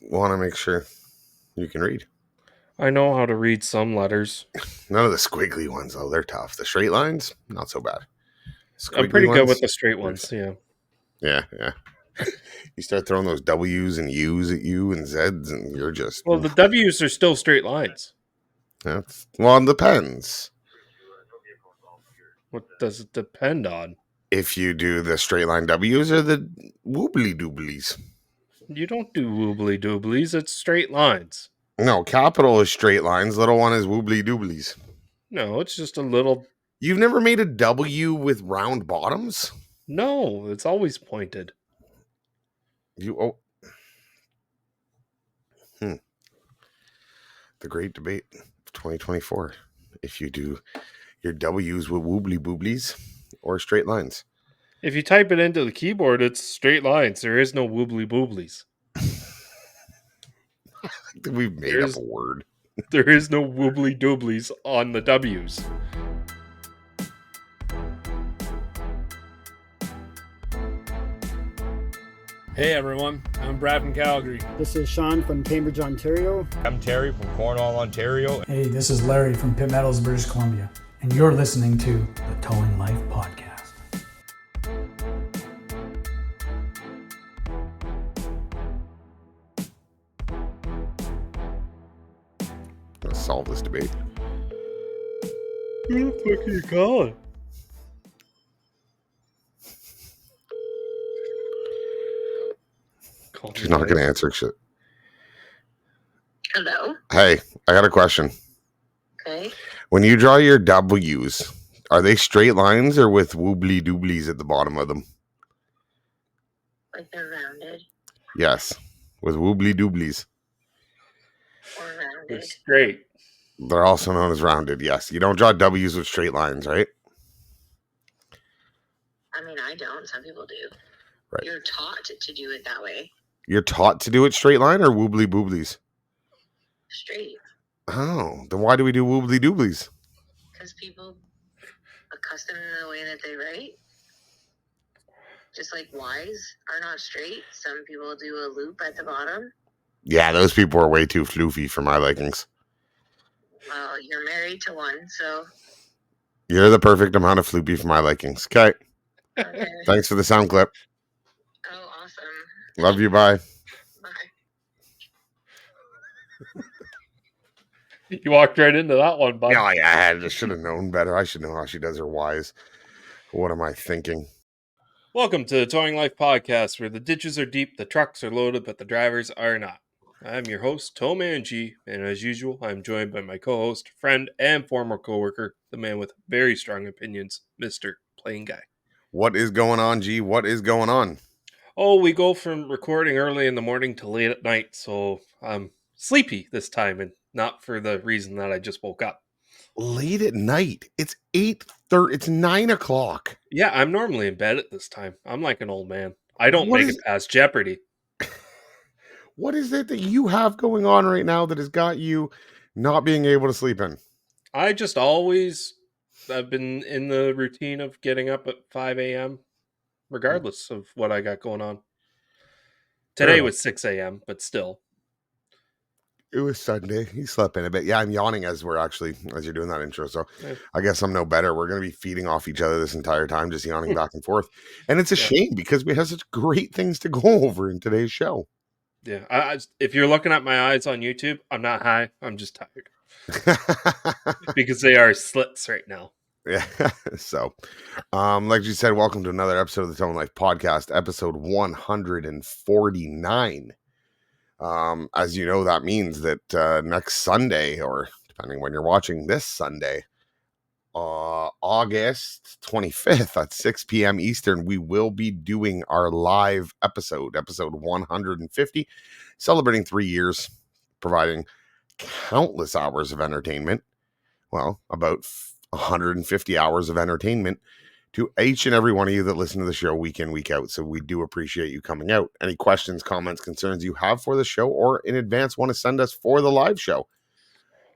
want to make sure you can read. I know how to read some letters. None of the squiggly ones, though. They're tough. The straight lines, not so bad. I'm Squiggly pretty good ones, with the straight ones, yeah. Yeah. You start throwing those W's and U's at you and Z's, and you're just... Well, the W's are still straight lines. Well, it depends. What does it depend on? If you do the straight line W's or the woobly dooblies. You don't do woobly dooblies, it's straight lines. No, capital is straight lines. Little one is woobly dooblies. No, it's just a little... You've never made a W with round bottoms? No, it's always pointed. The great debate of 2024. If you do your W's with woobly booblies or straight lines. If you type it into the keyboard, it's straight lines. There is no woobly booblies. We've made up a word. There is no woobly dooblies on the W's. Hey everyone, I'm Brad from Calgary. This is Sean from Cambridge, Ontario. I'm Terry from Cornwall, Ontario. Hey, this is Larry from Pitt Meadows, British Columbia, and you're listening to the Towing Life Podcast. Let's solve this debate. Who the fuck are you calling? She's not going to answer shit. Hello? Hey, I got a question. Okay. When you draw your W's, are they straight lines or with woobly dooblies at the bottom of them? Like they're rounded? Yes, with woobly dooblies. Or rounded? They're straight. They're also known as rounded, yes. You don't draw W's with straight lines, right? I mean, I don't. Some people do. Right. You're taught to do it that way. You're taught to do it straight line or woobly booblies? Straight. Oh, then why do we do woobly dooblies? Because people accustom to the way that they write. Just like Y's are not straight. Some people do a loop at the bottom. Yeah, those people are way too floofy for my likings. Well, you're married to one, so... You're the perfect amount of floopy for my likings. Okay. Thanks for the sound clip. Oh, awesome. Love you, bye. Bye. You walked right into that one, bud. Yeah, I should have known better. I should know how she does her Y's. What am I thinking? Welcome to the Towing Life Podcast, where the ditches are deep, the trucks are loaded, but the drivers are not. I'm your host, Towman G, and as usual, I'm joined by my co-host, friend, and former co-worker, the man with very strong opinions, Mr. Plain Guy. What is going on, G? What is going on? Oh, we go from recording early in the morning to late at night, so I'm sleepy this time, and not for the reason that I just woke up. Late at night. It's 8:30. It's 9 o'clock. Yeah, I'm normally in bed at this time. I'm like an old man. I don't What make is- it past Jeopardy. What is it that you have going on right now that has got you not being able to sleep in? I've been in the routine of getting up at 5 a.m. regardless of what I got going on. Today was 6 a.m., but still. It was Sunday. He slept in a bit. Yeah, I'm yawning as you're doing that intro. So Yeah. I guess I'm no better. We're going to be feeding off each other this entire time, just yawning back and forth. And it's a shame because we have such great things to go over in today's show. Yeah, if you're looking at my eyes on YouTube, I'm not high. I'm just tired. Because they are slits right now. Yeah. So, like you said, welcome to another episode of the Towing Life Podcast, episode 149. As you know, that means that next Sunday, or depending when you're watching this Sunday, August 25th at 6 p.m. Eastern, we will be doing our live episode 150, celebrating 3 years, providing countless hours of entertainment. Well, about 150 hours of entertainment to each and every one of you that listen to the show week in, week out. So we do appreciate you coming out. Any questions, comments, concerns you have for the show, or in advance want to send us for the live show,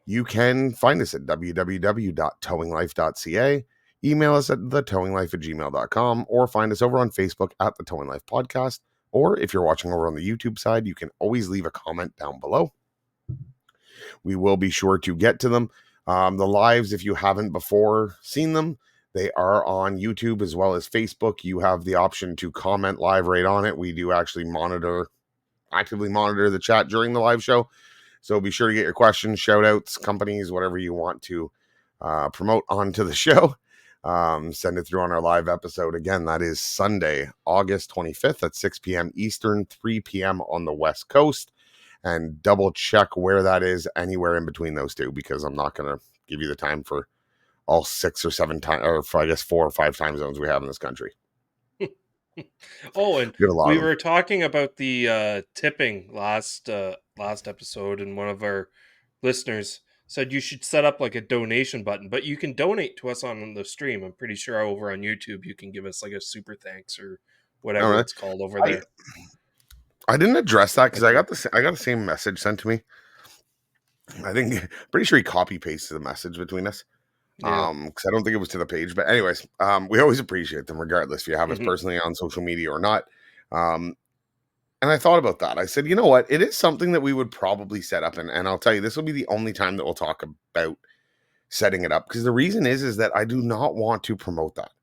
you can find us at www.towinglife.ca, email us at thetowinglife@gmail.com, or find us over on Facebook at the Towing Life Podcast, Or if you're watching over on the YouTube side, you can always leave a comment down below. We will be sure to get to them. The lives, if you haven't before seen them, they are on YouTube as well as Facebook. You have the option to comment live right on it. We do actually actively monitor the chat during the live show. So be sure to get your questions, shout outs, companies, whatever you want to promote onto the show. Send it through on our live episode. Again, that is Sunday, August 25th at 6 p.m. Eastern, 3 p.m. on the West Coast. And double check where that is anywhere in between those two, because I'm not going to give you the time for all 6 or 7 times, or I guess 4 or 5 time zones we have in this country. Oh, and We got a lot we of them. were talking about the tipping last episode, and one of our listeners said you should set up like a donation button, but you can donate to us on the stream. I'm pretty sure over on YouTube you can give us like a super thanks or whatever Alright. it's called over there. I didn't address that because I got the same message sent to me. I think pretty sure he copy pasted the message between us. Yeah. Because I don't think it was to the page, but anyways, we always appreciate them regardless if you have us personally on social media or not. And I thought about that. I said, you know what? It is something that we would probably set up, and I'll tell you, this will be the only time that we'll talk about setting it up, because the reason is that I do not want to promote that.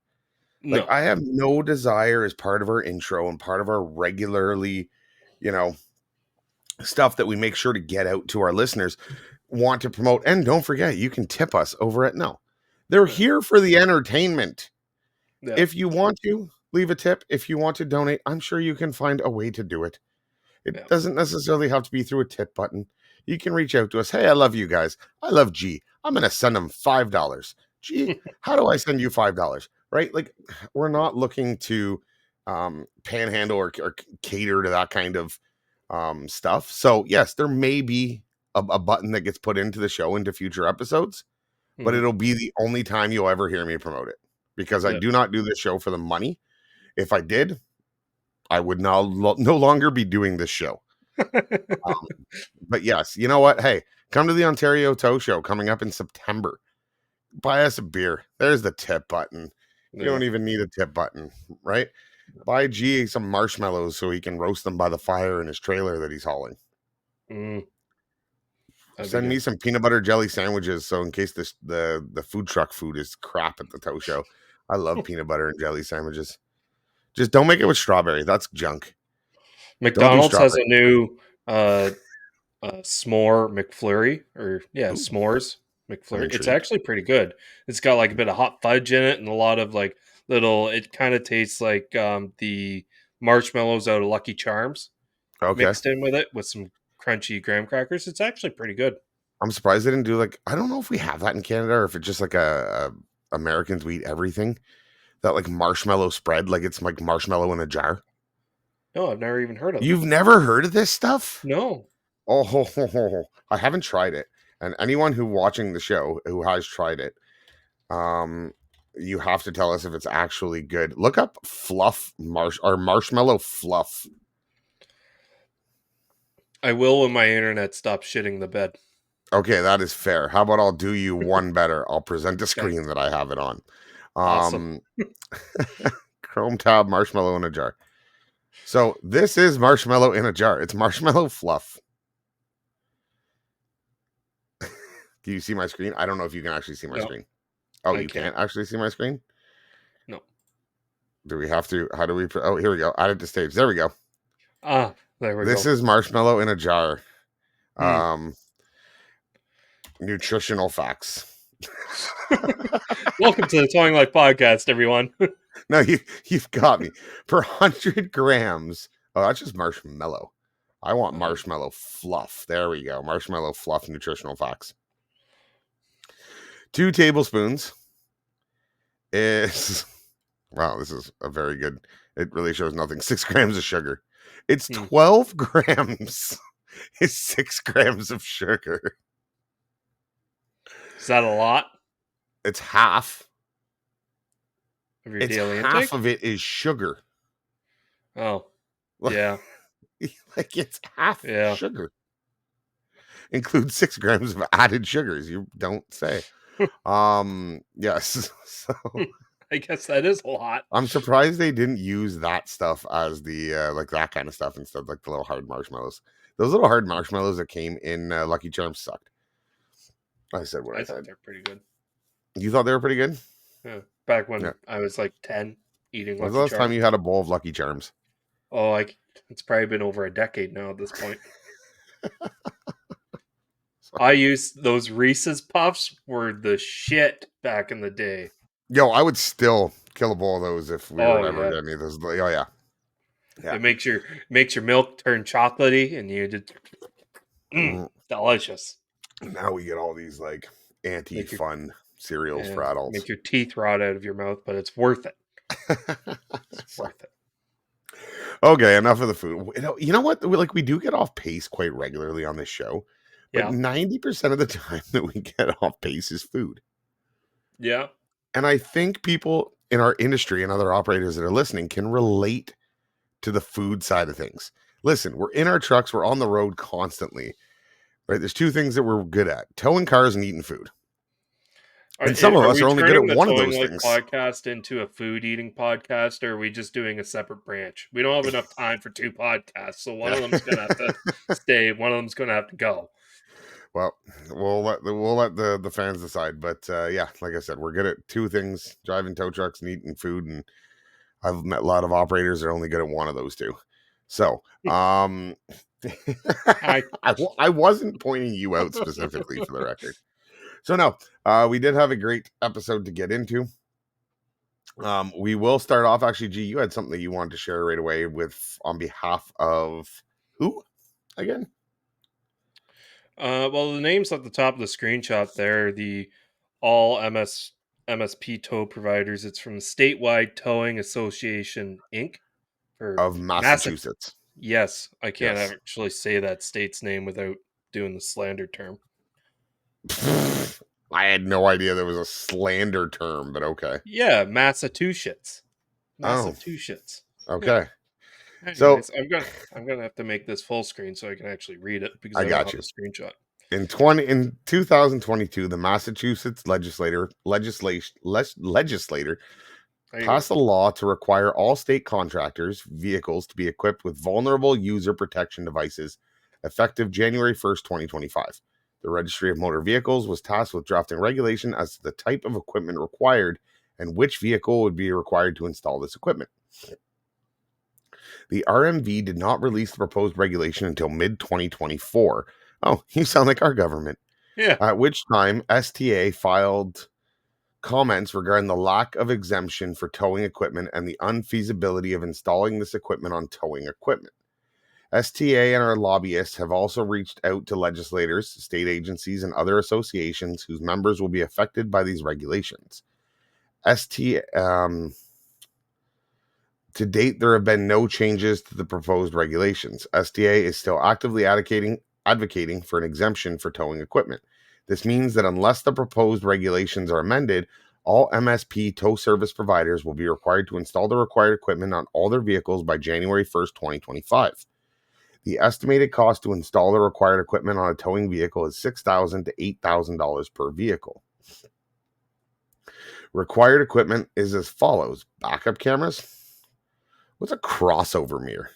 Like, No. I have no desire as part of our intro and part of our regularly, stuff that we make sure to get out to our listeners, want to promote. And don't forget, you can tip us over at No. They're here for the entertainment. Yeah. If you want to leave a tip, if you want to donate, I'm sure you can find a way to do it. It doesn't necessarily have to be through a tip button. You can reach out to us. Hey, I love you guys. I love G. I'm going to send them $5. G, how do I send you $5? Right? Like, we're not looking to panhandle or cater to that kind of stuff. So yes, there may be a button that gets put into the show into future episodes, but it'll be the only time you'll ever hear me promote it, because I do not do this show for the money. If I did, I would no longer be doing this show. But yes, you know what? Hey, come to the Ontario Tow Show coming up in September. Buy us a beer. There's the tip button. You don't even need a tip button, right? Buy G some marshmallows so he can roast them by the fire in his trailer that he's hauling. Send me some peanut butter jelly sandwiches, so in case the food truck food is crap at the tow show. I love peanut butter and jelly sandwiches. Just don't make it with strawberry. That's junk. McDonald's has a new s'more McFlurry, or s'mores McFlurry. It's actually pretty good. It's got like a bit of hot fudge in it and a lot of like little, it kind of tastes like the marshmallows out of Lucky Charms mixed in with it with some crunchy graham crackers. It's actually pretty good. I'm surprised they didn't do like, I don't know if we have that in Canada or if it's just like a Americans we eat everything, that like marshmallow spread, like it's like marshmallow in a jar. No, I've never even heard of it. You've never heard of this stuff? No. Oh, I haven't tried it. And anyone who watching the show who has tried it, you have to tell us if it's actually good. Look up fluff marshmallow fluff. I will when my internet stops shitting the bed. Okay, that is fair. How about I'll do you one better? I'll present a screen that I have it on. Awesome. Chrome tab marshmallow in a jar. So this is marshmallow in a jar. It's marshmallow fluff. Can you see my screen? I don't know if you can actually see my screen. Oh, you can't actually see my screen? No. Do we have to? How do we? Oh, here we go. Add it to stage. There we go. Ah, there we go. This is marshmallow in a jar. Nutritional facts. Welcome to the Towing Life podcast, everyone. No, you've got me. Per 100 grams. Oh, that's just marshmallow. I want marshmallow fluff. There we go. Marshmallow fluff nutritional facts. 2 tablespoons is... Wow, this is a very good... It really shows nothing. 6 grams of sugar. It's 12 grams. Is 6 grams of sugar. Is that a lot? It's half. Of your daily intake? Half of it is sugar. Oh, yeah. Like it's half sugar. Includes 6 grams of added sugars. You don't say. Yes. So I guess that is a lot. I'm surprised they didn't use that stuff as the like that kind of stuff instead of like the little hard marshmallows. Those little hard marshmallows that came in Lucky Charms sucked. I said what I I thought said. they're pretty good. You thought they were pretty good? Yeah. Back when Yeah. I was like 10, eating When was Lucky the last Charms. time you had a bowl of Lucky Charms? Oh, it's probably been over a decade now at this point. I used those Reese's Puffs were the shit back in the day. Yo, I would still kill a bowl of those if we were ever yeah. to any of those. Oh yeah. Yeah. It makes your milk turn chocolatey, and you just delicious. Now we get all these like anti-fun cereals for adults. Make your teeth rot out of your mouth, but it's worth it. It's worth it. Okay, enough of the food. You know what? We do get off pace quite regularly on this show, but 90% of the time that we get off pace is food. Yeah. And I think people in our industry and other operators that are listening can relate to the food side of things. Listen, we're in our trucks, we're on the road constantly, right? There's two things that we're good at: towing cars and eating food. And some of us are only good at one of those things. Podcast into a food eating podcast, or are we just doing a separate branch? We don't have enough time for two podcasts, so one of them's gonna have to stay. One of them's gonna have to go. Well, we'll let the fans decide. But yeah, like I said, we're good at two things: driving tow trucks and eating food. And I've met a lot of operators that are only good at one of those two. So, I wasn't pointing you out specifically for the record. So no, we did have a great episode to get into. We will start off. Actually, G, you had something that you wanted to share right away with on behalf of who again? Well, the names at the top of the screenshot there, the all MSP tow providers. It's from Statewide Towing Association Inc. of Massachusetts. Yes, I can't actually say that state's name without doing the slander term. I had no idea there was a slander term, but okay. Yeah, Massachusetts. Massachusetts. Okay. Yeah. So I'm gonna have to make this full screen so I can actually read it because I don't got have you. a screenshot. In 2022, the Massachusetts legislator passed a law to require all state contractors' vehicles to be equipped with vulnerable user protection devices effective January 1st, 2025. The Registry of Motor Vehicles was tasked with drafting regulation as to the type of equipment required and which vehicle would be required to install this equipment. The RMV did not release the proposed regulation until mid-2024. Oh, you sound like our government. Yeah. At which time, STA filed comments regarding the lack of exemption for towing equipment and the unfeasibility of installing this equipment on towing equipment. STA and our lobbyists have also reached out to legislators, state agencies, and other associations whose members will be affected by these regulations. To date, there have been no changes to the proposed regulations. STA is still actively advocating for an exemption for towing equipment. This means that unless the proposed regulations are amended, all MSP tow service providers will be required to install the required equipment on all their vehicles by January 1st, 2025. The estimated cost to install the required equipment on a towing vehicle is $6,000 to $8,000 per vehicle. Required equipment is as follows: backup cameras. What's a crossover mirror?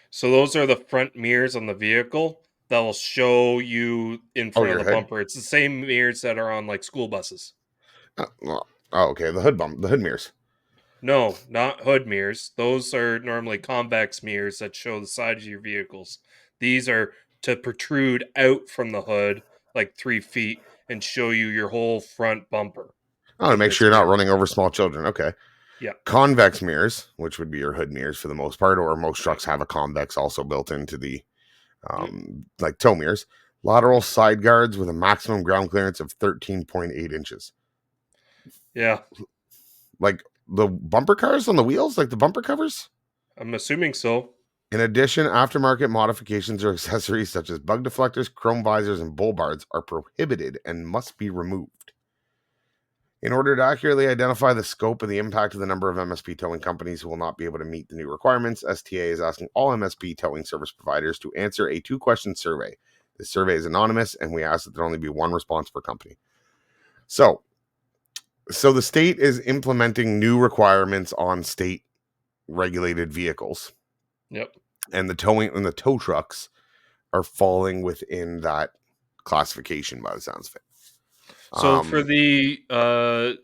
So those are the front mirrors on the vehicle that will show you in front of the bumper. It's the same mirrors that are on like school buses. Okay. The hood mirrors. No, not hood mirrors. Those are normally convex mirrors that show the sides of your vehicles. These are to protrude out from the hood like 3 feet and show you your whole front bumper. Oh, to make sure you're not running over small children. Okay. Yeah. Convex mirrors, which would be your hood mirrors for the most part, or most trucks have a convex also built into the like tow mirrors. Lateral side guards with a maximum ground clearance of 13.8 inches. Yeah. Like the bumper cars on the wheels, like the bumper covers? I'm assuming so. In addition, aftermarket modifications or accessories such as bug deflectors, chrome visors, and bull bars are prohibited and must be removed. In order to accurately identify the scope and the impact of the number of MSP towing companies who will not be able to meet the new requirements, STA is asking all MSP towing service providers to answer a 2-question survey. This survey is anonymous, and we ask that there only be one response per company. So, So the state is implementing new requirements on state regulated vehicles, Yep. and the tow trucks are falling within that classification by the sounds of it. So for the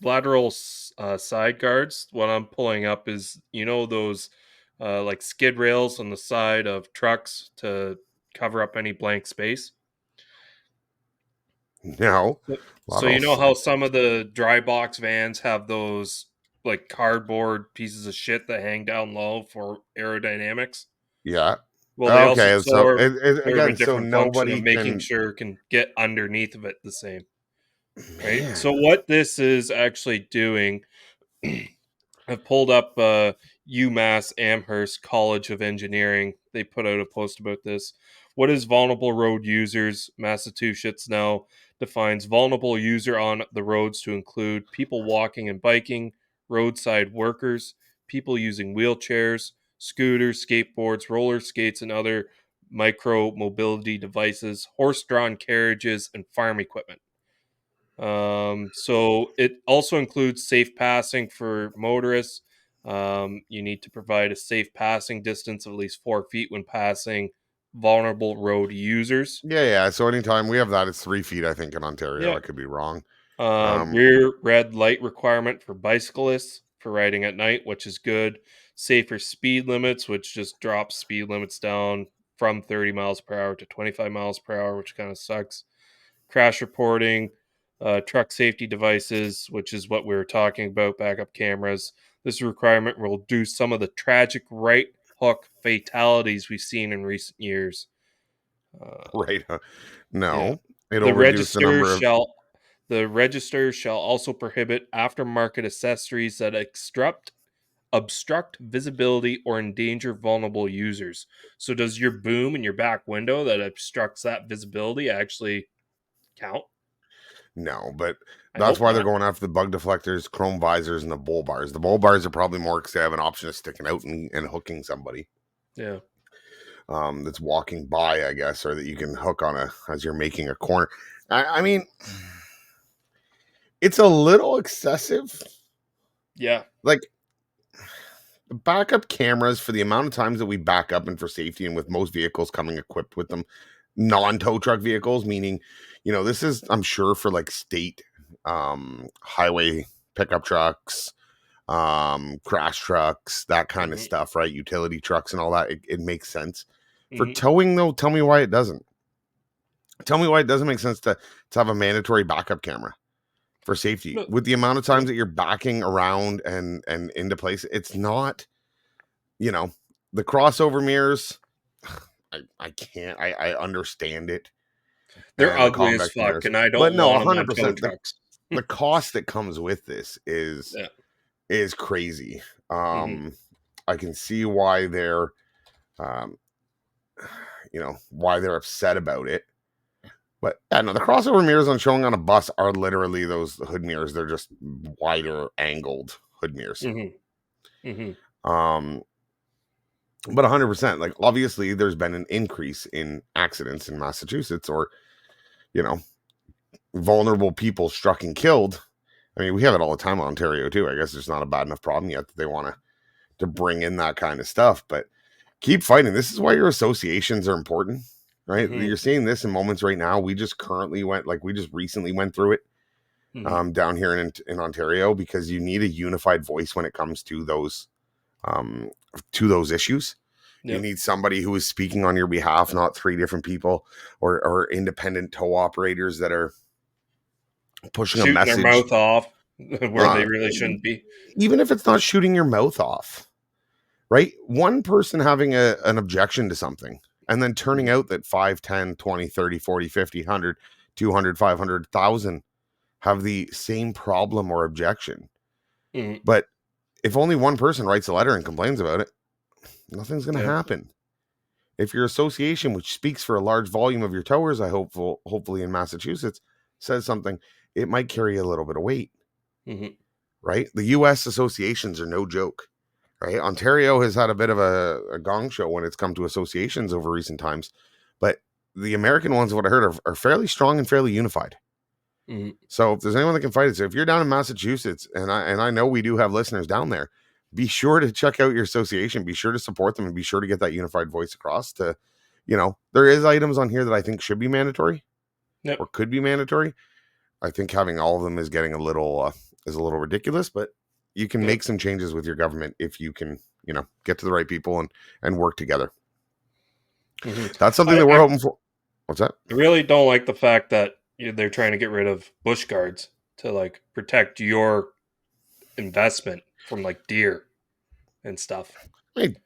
lateral side guards, what I'm pulling up is, those like skid rails on the side of trucks to cover up any blank space. now, So you know how some of the dry box vans have those like cardboard pieces of shit that hang down low for aerodynamics? yeah. Well, they also Okay, so serve a again, so different function of nobody making can. sure it can get underneath of it the same, right? So Man, what this is actually doing, I've pulled up UMass Amherst College of Engineering. They put out a post about this. What is vulnerable road users? Massachusetts now defines vulnerable user on the roads to include people walking and biking, roadside workers, people using wheelchairs, scooters, skateboards, roller skates, and other micro mobility devices, horse-drawn carriages, and farm equipment. So it also includes safe passing for motorists. You need to provide a safe passing distance of at least 4 feet when passing vulnerable road users. yeah. So anytime we have that, it's 3 feet. I think in Ontario, Yeah. I could be wrong. Um, Rear red light requirement for bicyclists for riding at night, which is good. Safer speed limits, which just drops speed limits down from 30 miles per hour to 25 miles per hour, which kind of sucks. Crash reporting, truck safety devices, which is what we were talking about, backup cameras. This requirement will reduce some of the tragic right hook fatalities we've seen in recent years. right? Yeah. No, it'll The reduce the register number of. shall the register shall also prohibit aftermarket accessories that obstruct visibility or endanger vulnerable users. So does your boom in your back window that obstructs that visibility actually count? No, but I that's hope why they're not. going after the bug deflectors, chrome visors, and the bull bars. The bull bars are probably more because they have an option of sticking out and hooking somebody Yeah. that's walking by, I guess, or that you can hook on as you're making a corner. I mean, it's a little excessive. Yeah. Like backup cameras for the amount of times that we back up and for safety, and with most vehicles coming equipped with them, non-tow truck vehicles, meaning, this is, I'm sure, for like state highway pickup trucks, crash trucks, that kind of Mhm. stuff, right? Utility trucks and all that. It makes sense. For Mhm. towing, though, tell me why it doesn't. Tell me why it doesn't make sense to have a mandatory backup camera for safety. No. With the amount of Yeah. times that you're backing around and into place, it's not, the crossover mirrors. I can't. I understand it, They're and the ugly as convex fuck, mirrors, and I but don't no, want them on tow 100%. trucks. The cost that comes with this is Yeah. crazy. Mhm. I can see why they're, um, why they're upset about it. But yeah, no, the crossover mirrors on showing on a bus are literally those hood mirrors. They're just wider angled hood mirrors. Mhm. Mhm. Um, but 100%, like obviously there's been an increase in accidents in Massachusetts, or, you know, vulnerable people struck and killed. I mean, we have it all the time in Ontario too. I guess it's not a bad enough problem yet that they want to bring in that kind of stuff, but keep fighting. This is why your associations are important, right? Mhm. You're seeing this in moments right now. We just recently went through it Mhm. down here in Ontario, because you need a unified voice when it comes to those um, issues. You Yep. need somebody who is speaking on your behalf, not three different people or independent tow operators that are pushing a Shooting their message. mouth off where they really shouldn't be. Even if it's not shooting your mouth off, right? One person having an objection to something and then turning out that 5, 10, 20, 30, 40, 50, 100, 200, 500, 1,000 have the same problem or objection. Mhm. But if only one person writes a letter and complains about it, nothing's going to Yeah. happen. If your association, which speaks for a large volume of your towers, hopefully in Massachusetts, says something, it might carry a little bit of weight, Mhm. right? The U.S. associations are no joke, right? Ontario has had a bit of a gong show when it's come to associations over recent times, but the American ones, what I heard, are fairly strong and fairly unified. Mhm. So if there's anyone that can fight it, so if you're down in Massachusetts, and I know we do have listeners down there, be sure to check out your association. Be sure to support them, and be sure to get that unified voice across. To, there is items on here that I think should be mandatory, Yep. or could be mandatory. I think having all of them is getting a little ridiculous, but you can make some changes with your government if you can, get to the right people and work together. Mhm. That's something that we're hoping for. What's that? I really don't like the fact that they're trying to get rid of bush guards to like protect your investment from like deer and stuff. Hey,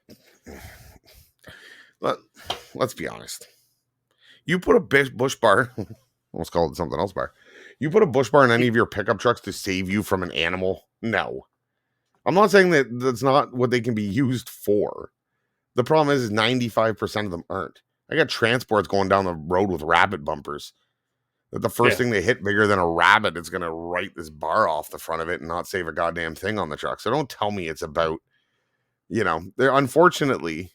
let's be honest. You put a bush bar, almost called it something else bar. You put a bush bar in any of your pickup trucks to save you from an animal? No. I'm not saying that that's not what they can be used for. The problem is 95% of them aren't. I got transports going down the road with rabbit bumpers. That the first thing they hit bigger than a rabbit, it's going to write this bar off the front of it and not save a goddamn thing on the truck. So don't tell me it's about, unfortunately,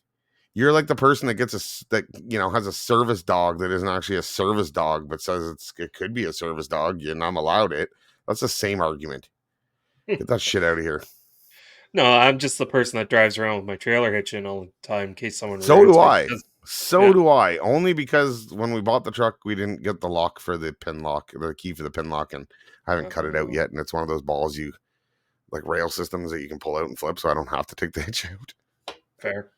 you're like the person that has a service dog that isn't actually a service dog, but says it could be a service dog and I'm allowed it. That's the same argument. Get that shit out of here. No, I'm just the person that drives around with my trailer hitching all the time in case someone. So do I. Yeah. Do I. Only because when we bought the truck, we didn't get the lock for the pin lock, the key for the pin lock, and I haven't cut it out yet. And it's one of those balls like rail systems that you can pull out and flip, so I don't have to take the hitch out. Fair.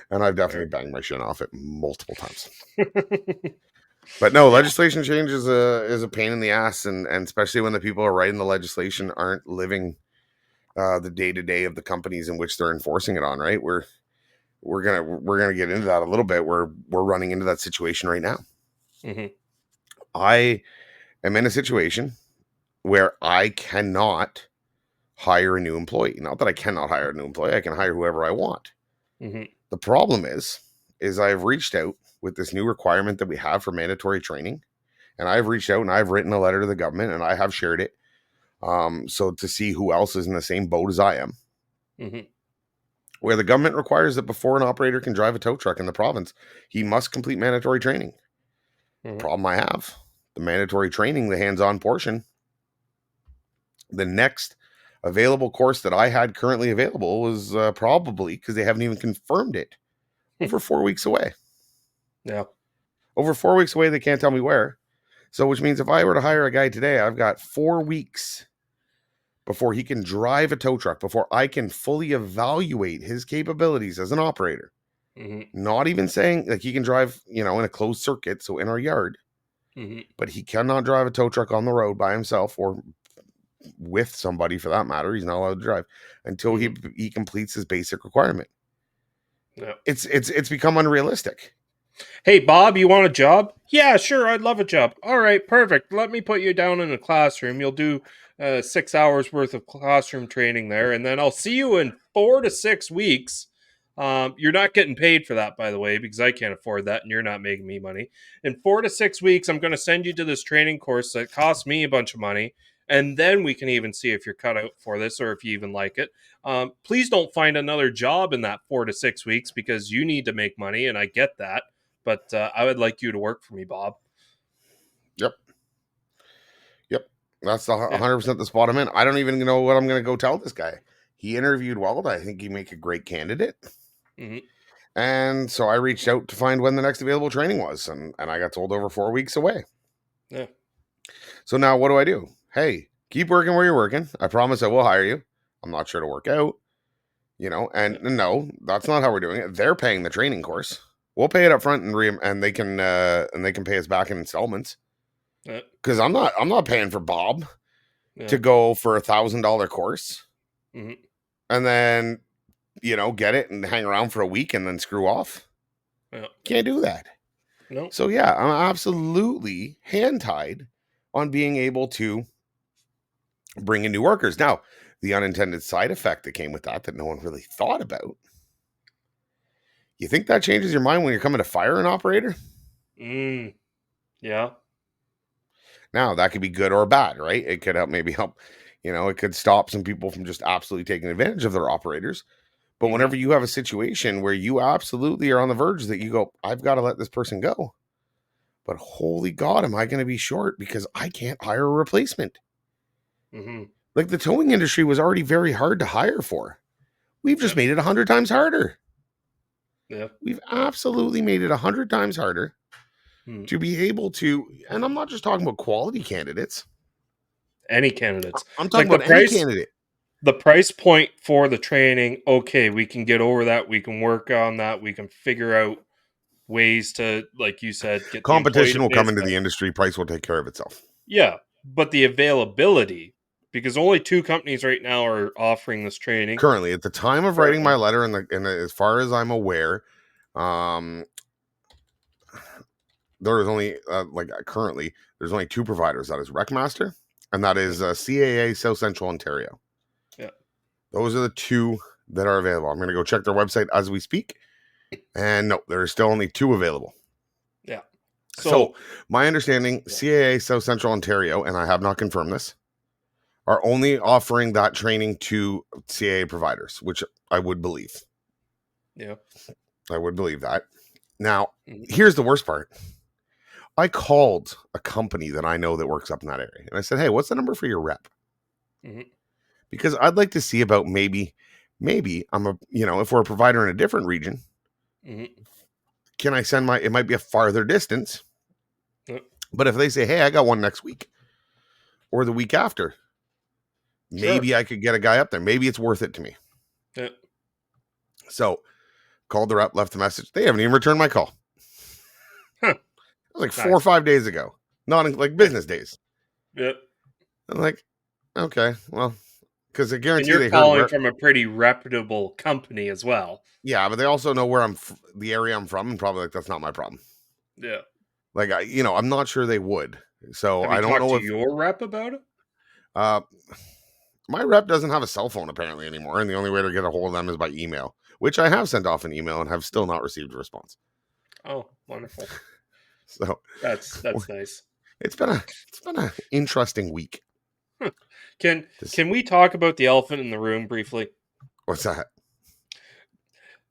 And I've definitely banged my shin off it multiple times. But no, legislation change is a pain in the ass, and especially when the people who are writing the legislation aren't living the day-to-day of the companies in which they're enforcing it on, right? We're gonna get into that a little bit. We're running into that situation right now. Mm-hmm. I am in a situation where I cannot hire a new employee. Not that I cannot hire a new employee. I can hire whoever I want. Mm-hmm. The problem is I've reached out with this new requirement that we have for mandatory training, and I've reached out and I've written a letter to the government and I have shared it. So to see who else is in the same boat as I am. Mm-hmm. Where the government requires that before an operator can drive a tow truck in the province, he must complete mandatory training. Mm-hmm. Problem I have, the mandatory training, the hands-on portion, the next available course that I had currently available was probably, because they haven't even confirmed it, over 4 weeks away. Yeah. Over 4 weeks away, they can't tell me where. So which means if I were to hire a guy today, I've got 4 weeks before he can drive a tow truck, before I can fully evaluate his capabilities as an operator. Mm-hmm. Not even saying like he can drive, in a closed circuit, so in our yard, Mm-hmm. but he cannot drive a tow truck on the road by himself or with somebody for that matter. He's not allowed to drive until he completes his basic requirement. Yeah. It's become unrealistic. Hey, Bob, you want a job? Yeah, sure. I'd love a job. All right, perfect. Let me put you down in a classroom. You'll do 6 hours worth of classroom training there, and then I'll see you in 4 to 6 weeks. You're not getting paid for that, by the way, because I can't afford that, and you're not making me money. In 4 to 6 weeks, I'm going to send you to this training course that costs me a bunch of money, and then we can even see if you're cut out for this or if you even like it. Please don't find another job in that 4 to 6 weeks because you need to make money, and I get that. But I would like you to work for me, Bob. Yep. That's 100% the spot I'm in. I don't even know what I'm going to go tell this guy. He interviewed well. I think he'd make a great candidate. Mm-hmm. And so I reached out to find when the next available training was. And I got told over 4 weeks away. Yeah. So now what do? Hey, keep working where you're working. I promise I will hire you. I'm not sure to work out. And no, that's not how we're doing it. They're paying the training course. We'll pay it up front and they can pay us back in installments. Because I'm not paying for Bob to go for $1,000 course, and then get it and hang around for a week and then screw off. Can't do that. No. So yeah, I'm absolutely hand tied on being able to bring in new workers. Now, the unintended side effect that came with that no one really thought about. You think that changes your mind when you're coming to fire an operator? Yeah. Now, that could be good or bad, right? It could maybe help, it could stop some people from just absolutely taking advantage of their operators. But whenever you have a situation where you absolutely are on the verge that you go, I've got to let this person go. But holy God, am I going to be short because I can't hire a replacement. Mm-hmm. Like the towing industry was already very hard to hire for. We've just made it 100 times harder. Yeah. We've absolutely made it 100 times harder to be able to, and I'm not just talking about quality candidates. Any candidates. I'm talking like about any candidate. The price point for the training, okay, we can get over that. We can work on that. We can figure out ways to, like you said, get Competition will the come into the industry. Price will take care of itself. Yeah, but the availability, because only 2 companies right now are offering this training. Currently, at the time of writing my letter, and as far as I'm aware, there is only currently there's only 2 providers. That is Recmaster, and that is CAA South Central Ontario. Yeah, those are the 2 that are available. I'm going to go check their website as we speak, and no, there are still only 2 available. Yeah. So my understanding, CAA South Central Ontario, and I have not confirmed this, are only offering that training to CAA providers, which I would believe. Yeah, I would believe that. Now, here's the worst part. I called a company that I know that works up in that area. And I said, hey, what's the number for your rep? Mm-hmm. Because I'd like to see about maybe I'm if we're a provider in a different region, can I send it might be a farther distance. But if they say, hey, I got one next week or the week after, maybe I could get a guy up there. Maybe it's worth it to me. Yeah. So called the rep, left a message. They haven't even returned my call. Huh. Like 4 or 5 days ago, not in, like business days. Yep. I'm like, okay, well, because I guarantee and you're they calling heard from a pretty reputable company as well. Yeah, but they also know where the area I'm from, and probably like that's not my problem. Yeah. Like I'm not sure they would. So Have you I don't talked know to if your rep about it. My rep doesn't have a cell phone apparently anymore, and the only way to get a hold of them is by email, which I have sent off an email and have still not received a response. Oh, wonderful. So that's nice. It's been an interesting week. Can we talk about the elephant in the room briefly? What's that?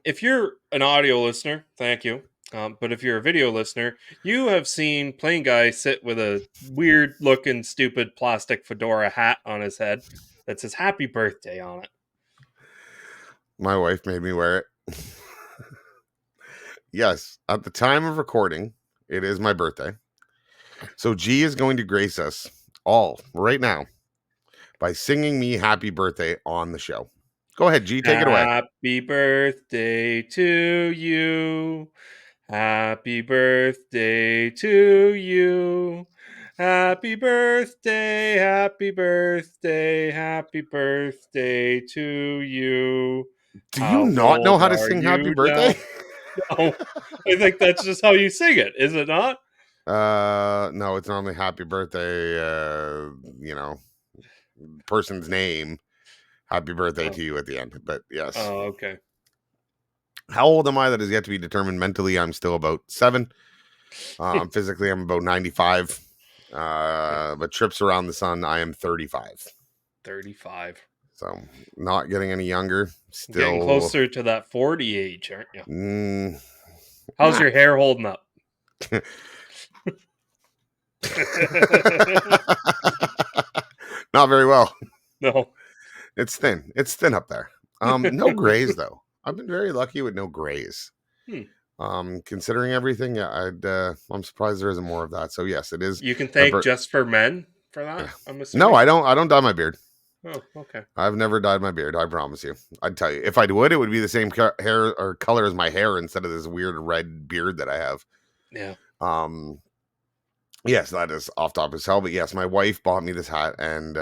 If you're an audio listener, thank you. But if you're a video listener, you have seen Plain Guy sit with a weird-looking, stupid plastic fedora hat on his head that says "Happy Birthday" on it. My wife made me wear it. Yes, at the time of recording, it is my birthday. So G is going to grace us all right now by singing me happy birthday on the show. Go ahead, G, take it away. Happy birthday to you. Happy birthday to you. Happy birthday, happy birthday, happy birthday to you. Do you not know how to sing happy birthday? No, I think that's just how you sing it, is it not? No, it's only happy birthday, person's name. Happy birthday to you at the end. But yes. Oh, okay. How old am I? That is yet to be determined. Mentally, I'm still about 7. Physically, I'm about 95. But trips around the sun, I am 35. 35. So not getting any younger. Still getting closer to that 40 age, aren't you? How's your hair holding up? Not very well. No. It's thin. It's thin up there. No grays though. I've been very lucky with no grays. Considering everything, I'm surprised there isn't more of that. So yes, it is. You can thank Just for Men for that. I'm assuming. No, I don't dye my beard. Oh, okay. I've never dyed my beard. I promise you. I'd tell you, if I would, it would be the same hair or color as my hair instead of this weird red beard that I have. Yeah. Yes, that is off topic as hell. But yes, my wife bought me this hat and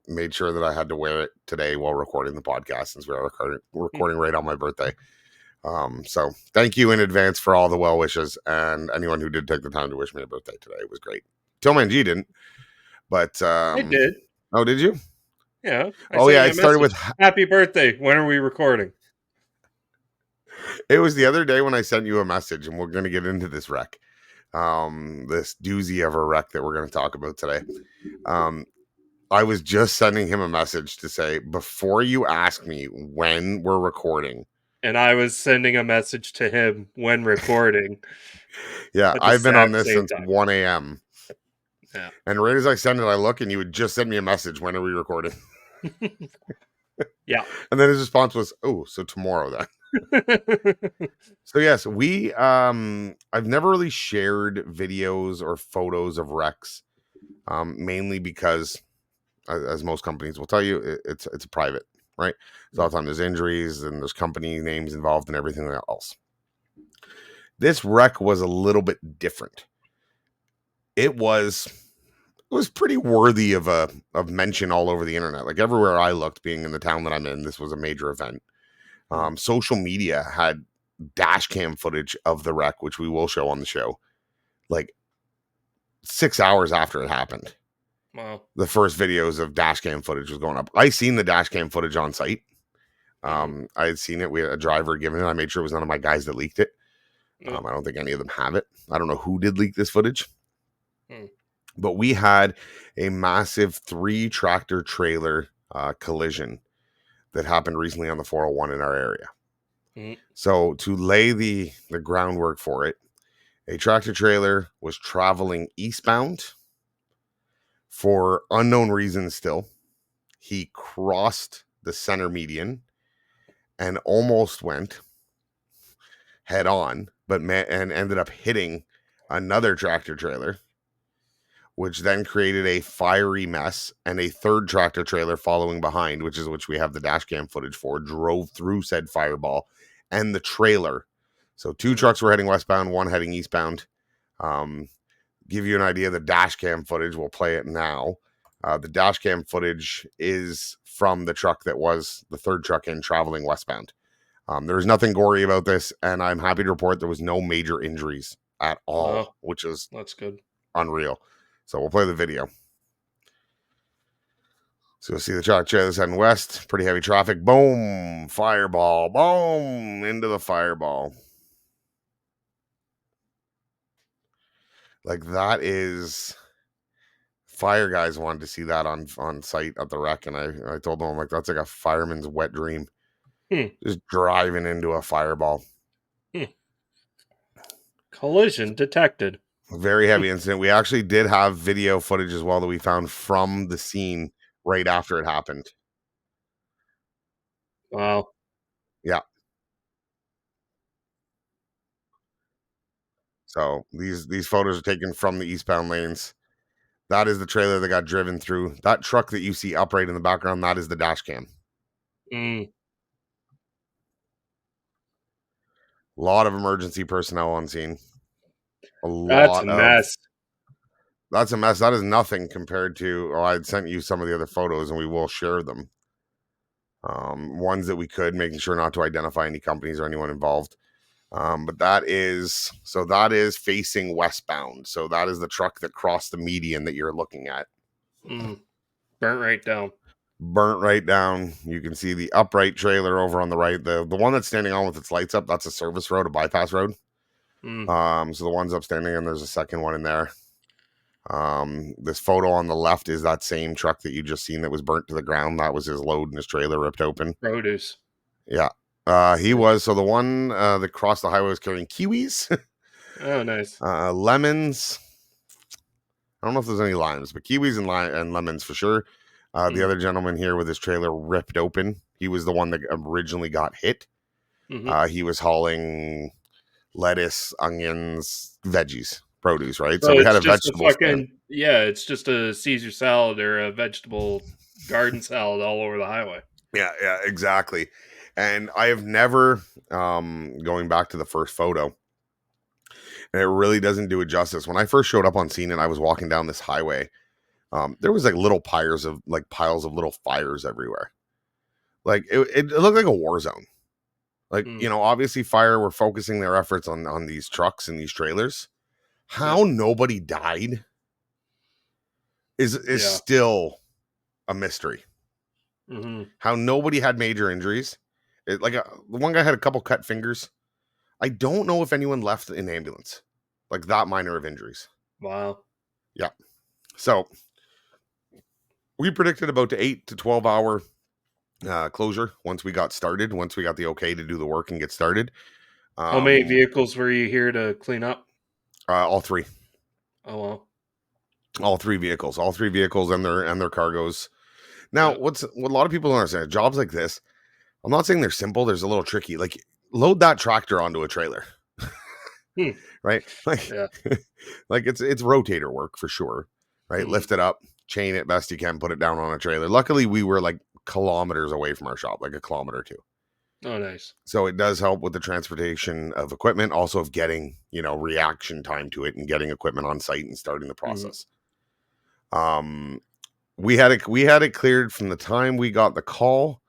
made sure that I had to wear it today while recording the podcast, since we are recording right on my birthday. So thank you in advance for all the well wishes and anyone who did take the time to wish me a birthday today. It was great. Tillman G didn't, but I did. Oh, did you? Yeah. It started with happy birthday. When are we recording? It was the other day when I sent you a message, and we're going to get into this wreck. This doozy of a wreck that we're going to talk about today. I was just sending him a message to say, before you ask me when we're recording, and I was sending a message to him when recording. Yeah, at the I've been on exact this same since time. 1 a.m. Yeah. And right as I send it, I look and you would just send me a message. When are we recording? Yeah. And then his response was, "Oh, so tomorrow then." So yes, I've never really shared videos or photos of wrecks, mainly because, as most companies will tell you, it's a private, right? So all the time there's injuries and there's company names involved and everything else. This wreck was a little bit different. It was pretty worthy of mention all over the internet. Like everywhere I looked, being in the town that I'm in, this was a major event. Social media had dash cam footage of the wreck, which we will show on the show, like 6 hours after it happened. Wow. The first videos of dash cam footage was going up. I seen the dash cam footage on site. I had seen it. We had a driver giving it. I made sure it was none of my guys that leaked it. I don't think any of them have it. I don't know who did leak this footage. But we had a massive 3 tractor trailer collision that happened recently on the 401 in our area. So to lay the groundwork for it, a tractor trailer was traveling eastbound for unknown reasons still. He crossed the center median and almost went head on, and ended up hitting another tractor trailer, which then created a fiery mess, and a third tractor trailer following behind, which we have the dash cam footage for, drove through said fireball and the trailer. So 2 trucks were heading westbound, 1 heading eastbound. Give you an idea of the dash cam footage. We'll play it now. The dash cam footage is from the truck that was the third truck in traveling westbound. There's nothing gory about this, and I'm happy to report there was no major injuries at all, which is that's good. Unreal. So we'll play the video. So you'll see the truck trailers heading west. Pretty heavy traffic. Boom. Fireball. Boom. Into the fireball. Like that is... Fire guys wanted to see that on site at the wreck. And I told them, I'm like, that's like a fireman's wet dream. Just driving into a fireball. Collision detected. Very heavy incident. We actually did have video footage as well that we found from the scene right after it happened. Wow. Yeah. So these photos are taken from the eastbound lanes. That is the trailer that got driven through. That truck that you see upright in the background, that is the dash cam. A lot of emergency personnel on scene. That's a mess. That's a mess. That is nothing compared to... I had sent you some of the other photos, and we will share them. Ones that we could, making sure not to identify any companies or anyone involved. But that is facing westbound. So that is the truck that crossed the median that you're looking at. Burnt right down. Burnt right down. You can see the upright trailer over on the right. The one that's standing on with its lights up, that's a service road, a bypass road. So the one's upstanding, and there's a second one in there. This photo on the left is that same truck that you just seen that was burnt to the ground. That was his load and his trailer ripped open. Produce. Yeah. He was. So the one that crossed the highway was carrying kiwis. Oh, nice. Lemons. I don't know if there's any limes, but kiwis and lemons for sure. The other gentleman here with his trailer ripped open. He was the one that originally got hit. He was hauling lettuce, onions, veggies, produce, right? So we had a vegetable stand. Yeah, it's just a Caesar salad or a vegetable garden salad all over the highway. Yeah, exactly. And I have never, going back to the first photo, and it really doesn't do it justice. When I first showed up on scene and I was walking down this highway, there was like little piles of little fires everywhere. Like it looked like a war zone. Like, obviously fire were focusing their efforts on these trucks and these trailers. How nobody died is still a mystery. How nobody had major injuries. The one guy had a couple cut fingers. I don't know if anyone left in ambulance. Like that minor of injuries. Wow. Yeah. So we predicted about the 8 to 12 hour closure once we got started, once we got the okay to do the work and get started. How many vehicles were you here to clean up? All three. Oh, well. All three vehicles and their cargoes. Now, what a lot of people don't understand, jobs like this, I'm not saying they're simple. There's a little tricky. Like, load that tractor onto a trailer, right? Like, like it's rotator work for sure, right? Lift it up, chain it best you can, put it down on a trailer. Luckily, we were like kilometers away from our shop, like a kilometer or two. Oh, nice. So it does help with the transportation of equipment, also of getting, reaction time to it and getting equipment on site and starting the process. We had it cleared from the time we got the call,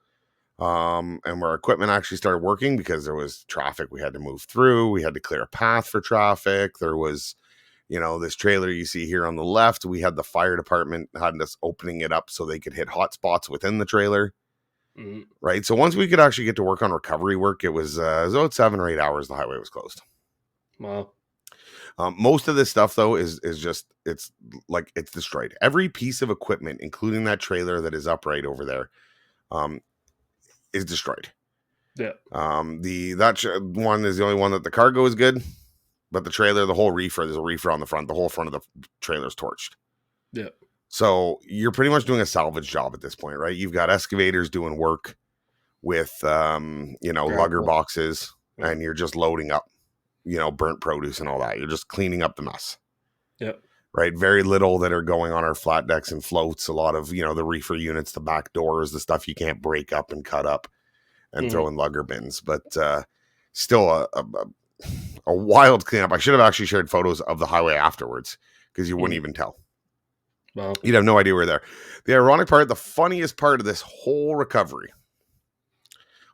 and where our equipment actually started working, because there was traffic we had to move through. We had to clear a path for traffic. There was, this trailer you see here on the left, we had the fire department had us opening it up so they could hit hot spots within the trailer. Right. So once we could actually get to work on recovery work, it was about 7 or 8 hours the highway was closed. Wow. Most of this stuff, though, is just, it's destroyed. Every piece of equipment, including that trailer that is upright over there, is destroyed. Yeah. That one is the only one that the cargo is good, but the trailer, the whole reefer, there's a reefer on the front. The whole front of the trailer is torched. Yeah. So you're pretty much doing a salvage job at this point, right? You've got excavators doing work with, lugger boxes, and you're just loading up, burnt produce and all that. You're just cleaning up the mess. Yep. Right. Very little that are going on our flat decks and floats. A lot of, the reefer units, the back doors, the stuff you can't break up and cut up and throw in lugger bins. But still a wild cleanup. I should have actually shared photos of the highway afterwards, because you wouldn't even tell. Wow. You'd have no idea we're there. The ironic part, the funniest part of this whole recovery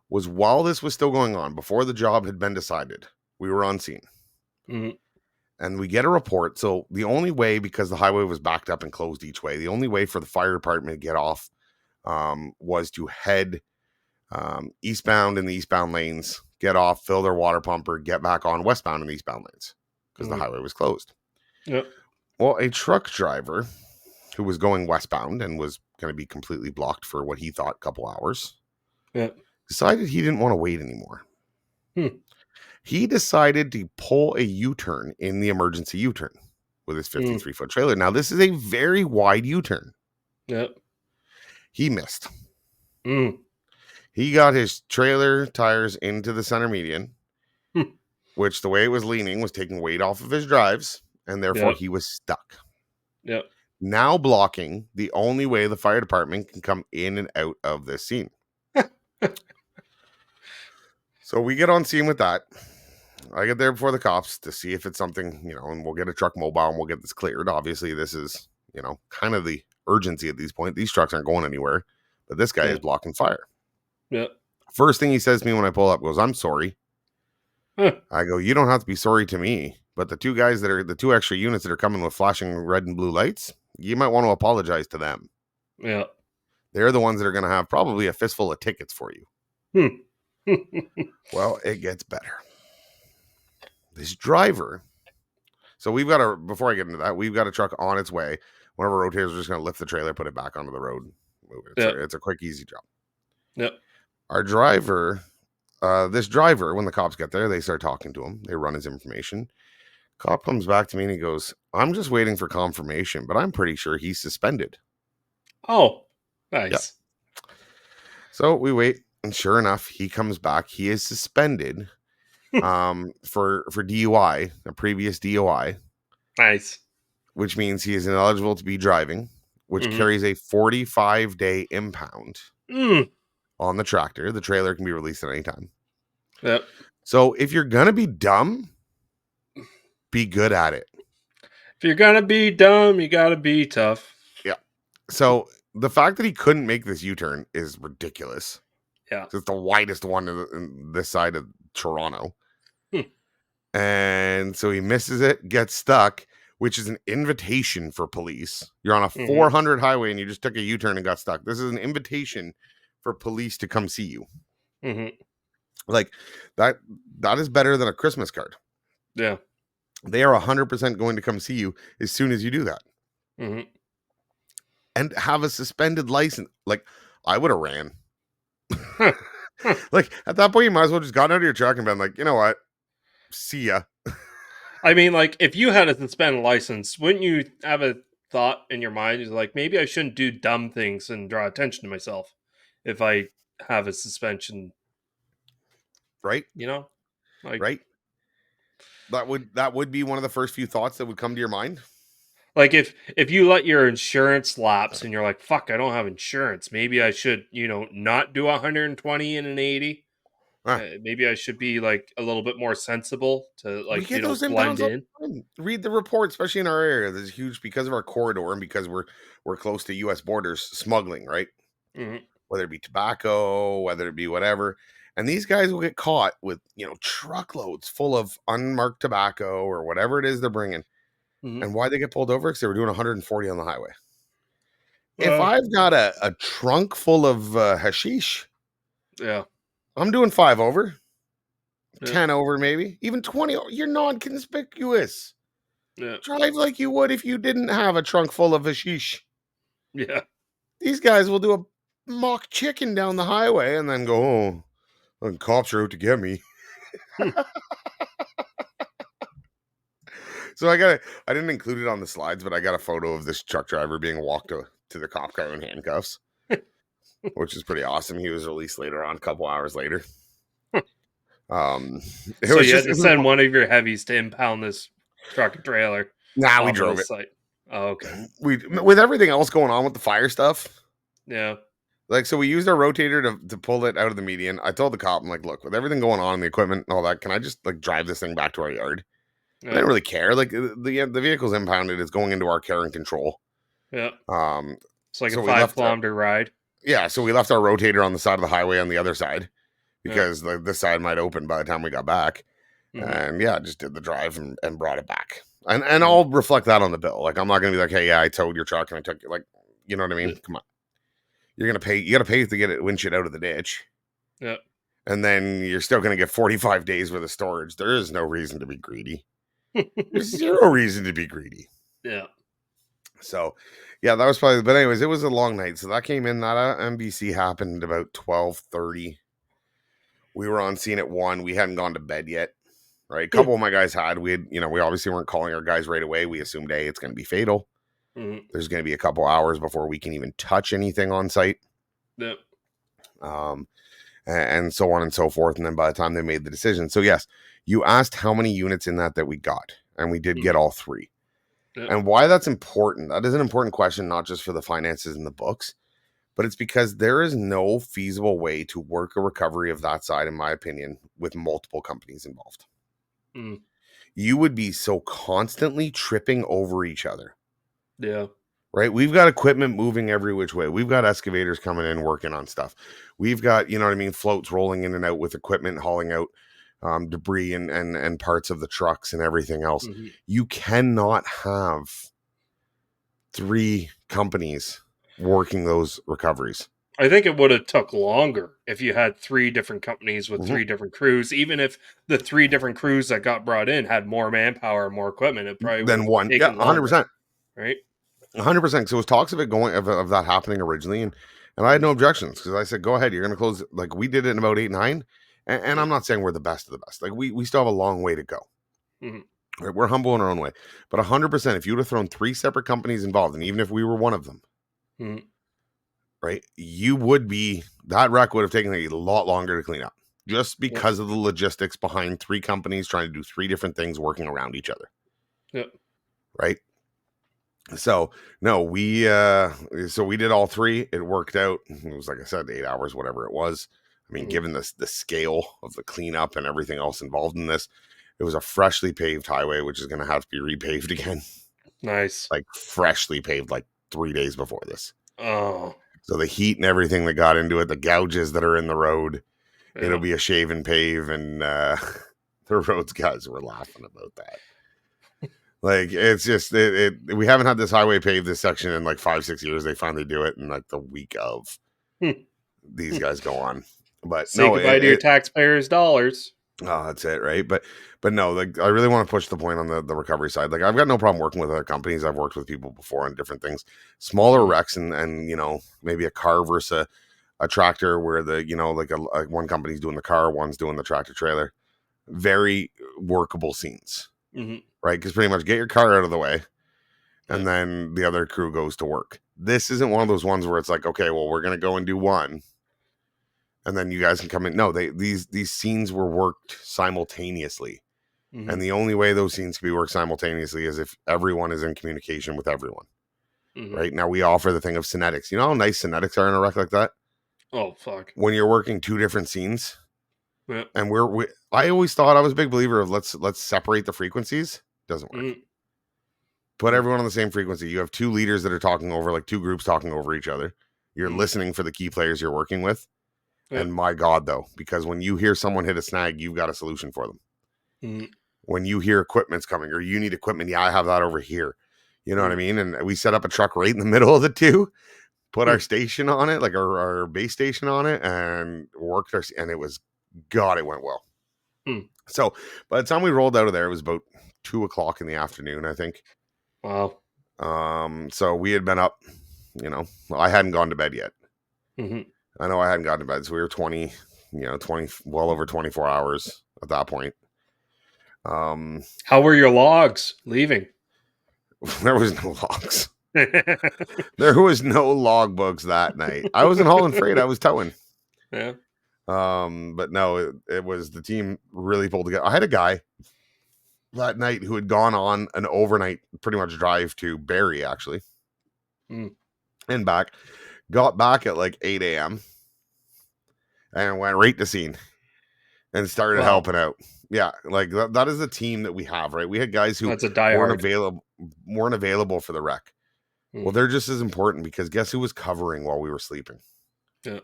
was, while this was still going on, before the job had been decided, we were on scene. And we get a report. So the only way, because the highway was backed up and closed each way, the only way for the fire department to get off was to head eastbound in the eastbound lanes, get off, fill their water pumper, get back on westbound in the eastbound lanes, because the highway was closed. Yep. Well, a truck driver who was going westbound and was going to be completely blocked for what he thought a couple hours, decided he didn't want to wait anymore. He decided to pull a U-turn in the emergency U-turn with his 53-foot trailer. Now, this is a very wide U-turn. Yep. He missed. He got his trailer tires into the center median, which, the way it was leaning, was taking weight off of his drives, and therefore he was stuck. Yep. Now blocking the only way the fire department can come in and out of this scene. So we get on scene with that. I get there before the cops to see if it's something, and we'll get a truck mobile and we'll get this cleared. Obviously, this is, kind of the urgency at this point. These trucks aren't going anywhere, but this guy is blocking fire. Yep. First thing he says to me when I pull up goes, "I'm sorry." I go, "You don't have to be sorry to me, but the two guys the two extra units that are coming with flashing red and blue lights, you might want to apologize to them. Yeah. They're the ones that are going to have probably a fistful of tickets for you." Well, it gets better. This driver, so before I get into that, we've got a truck on its way. One of our rotators is just going to lift the trailer, put it back onto the road, move it. It's a quick, easy job. Yep. Our driver, this driver, when the cops get there, they start talking to him. They run his information. Cop comes back to me and he goes, "I'm just waiting for confirmation, but I'm pretty sure he's suspended." Oh, nice. Yep. So we wait, and sure enough, he comes back. He is suspended for DUI, a previous DUI. Nice. Which means he is ineligible to be driving, which carries a 45-day impound on the tractor. The trailer can be released at any time. Yep. So if you're going to be dumb, be good at it. If you're going to be dumb, you got to be tough. Yeah. So the fact that he couldn't make this U-turn is ridiculous. Yeah. It's the widest one in this side of Toronto. And so he misses it, gets stuck, which is an invitation for police. You're on a 400 highway and you just took a U-turn and got stuck. This is an invitation for police to come see you. Like that is better than a Christmas card. Yeah. They are 100% going to come see you as soon as you do that. And have a suspended license. Like, I would have ran. Like, at that point, you might as well just got out of your truck and been like, you know what? See ya. I mean, like, if you had a suspended license, wouldn't you have a thought in your mind? Is like, maybe I shouldn't do dumb things and draw attention to myself if I have a suspension, Right? you know? Like, Right? That would be one of the first few thoughts that would come to your mind. like if you let your insurance lapse and you're like, fuck, I don't have insurance. Maybe I should, not do 120 in an 80. Ah. Maybe I should be like a little bit more sensible to We like, get those blend impounds all in. the time. Read the report, especially in our area. There's huge because of our corridor and because we're close to U.S. borders, smuggling, right? Hmm. Whether it be tobacco, whether it be whatever. And these guys will get caught with, truckloads full of unmarked tobacco or whatever it is they're bringing. Hmm. And why they get pulled over? Because they were doing 140 on the highway. If Well, I've got a trunk full of hashish, yeah. I'm doing 5 over, Yeah. 10 over maybe, even 20. You're non-conspicuous. Yeah. Drive like you would if you didn't have a trunk full of hashish. Yeah. These guys will do a mock chicken down the highway and then go, oh, the cops are out to get me. So I didn't include it on the slides, but I got a photo of this truck driver being walked to the cop car in handcuffs, which is pretty awesome. He was released later on, a couple hours later. It So was you had just to send one of your heavies to impound this truck and trailer. Nah, we off of drove the it. site. Oh, okay. With everything else going on with the fire stuff. Yeah. Like, so we used our rotator to pull it out of the median. I told the cop, I'm like, look, with everything going on in the equipment and all that, can I just like drive this thing back to our yard? I Yeah. didn't really care. Like the vehicle's impounded. It's going into our care and control. Yeah. Um, It's like so a we left 5-kilometer ride. yeah. So we left our rotator on the side of the highway on the other side because this side might open by the time we got back. Mhm. And yeah, just did the drive and brought it back. And I'll reflect that on the bill. Like, I'm not gonna be like, hey, yeah, I towed your truck and I took it. Like, you know what I mean? Yeah. Come on. You're gonna pay. You gotta pay to get it windshield out of the ditch. Yeah. And then you're still gonna get 45 days worth of storage. There is no reason to be greedy. There's zero reason to be greedy. Yeah. So, yeah, that was probably. But anyways, it was a long night. So that came in. That MBC happened about 12:30. We were on scene at 1. We hadn't gone to bed yet. Right, a couple of my guys had. We had, we obviously weren't calling our guys right away. We assumed, hey, it's going to be fatal. Mhm. There's going to be a couple hours before we can even touch anything on site. Yeah. And so on and so forth. And then by the time they made the decision, so yes, you asked how many units in that we got, and we did get all 3. Yeah. And why that's important? That is an important question, not just for the finances and the books, but it's because there is no feasible way to work a recovery of that side, in my opinion, with multiple companies involved. Mm. You would be so constantly tripping over each other. Yeah. Right? We've got equipment moving every which way. We've got excavators coming in, working on stuff. We've got, floats rolling in and out with equipment, hauling out debris and parts of the trucks and everything else. Mhm. You cannot have 3 companies working those recoveries. I think it would have took longer if you had 3 different companies with 3 different crews. Even if the 3 different crews that got brought in had more manpower, more equipment, it probably would Then have one, yeah, taken longer, 100%. right? 100%. So it was talks of it going of that happening originally, and I had no objections because I said, go ahead, you're going to close. Like, we did it in about 8, 9, and I'm not saying we're the best of the best. Like, we still have a long way to go. Mhm. Right? We're humble in our own way, but 100%. If you would have thrown 3 separate companies involved, and even if we were one of them, Mhm. right, you would be, that wreck would have taken a lot longer to clean up, just because of the logistics behind 3 companies trying to do 3 different things working around each other. Yep. Right. So no, we did all 3. It worked out. It was, like I said, 8 hours, whatever it was. I mean, given the scale of the cleanup and everything else involved in this, it was a freshly paved highway, which is going to have to be repaved again. Nice. Like, freshly paved, like 3 days before this. Oh. So the heat and everything that got into it, the gouges that are in the road, Yeah. it'll be a shave and pave, and the roads guys were laughing about that. Like, it's just we haven't had this highway paved, this section, in like 5-6 years. They finally do it in like the week of these guys go on. But Say goodbye to your taxpayers' dollars. Oh, that's it, right? But no, like, I really want to push the point on the recovery side. Like, I've got no problem working with other companies. I've worked with people before on different things, smaller wrecks, and maybe a car versus a tractor where the, like one company's doing the car, one's doing the tractor trailer. Very workable scenes, right? Because pretty much get your car out of the way, and then the other crew goes to work. This isn't one of those ones where it's like, okay, well, we're going to go and do one, and then you guys can come in. No, these scenes were worked simultaneously. And the only way those scenes can be worked simultaneously is if everyone is in communication with everyone. Right? Now, we offer the thing of synetics. You know how nice synetics are in a rec like that? Oh, fuck. When you're working two different scenes. Yeah. And I always thought, I was a big believer of let's separate the frequencies. Doesn't work. Put everyone on the same frequency. You have two leaders that are talking over, like two groups talking over each other. You're listening for the key players you're working with. And my God, though, because when you hear someone hit a snag, you've got a solution for them. When you hear equipment's coming or you need equipment, I have that over here. You know what I mean? And we set up a truck right in the middle of the two, put our station on it, like our base station on it, and worked and it went well. So by the time we rolled out of there, it was about 2:00 in the afternoon, I think. Wow. So we had been up, I hadn't gone to bed yet. I know I hadn't gotten to bed. So we were well over 24 hours at that point. How were your logs leaving? There was no logs. There was no log books that night. I wasn't hauling freight. I was towing. Yeah. But no, it was the team really pulled together. I had a guy that night who had gone on an overnight pretty much drive to Barrie, actually. And back. Got back at like 8 a.m. and went right to scene and started helping out. Yeah, like that is the team that we have, right? We had guys who weren't available for the rec. Well, they're just as important because guess who was covering while we were sleeping? Yeah.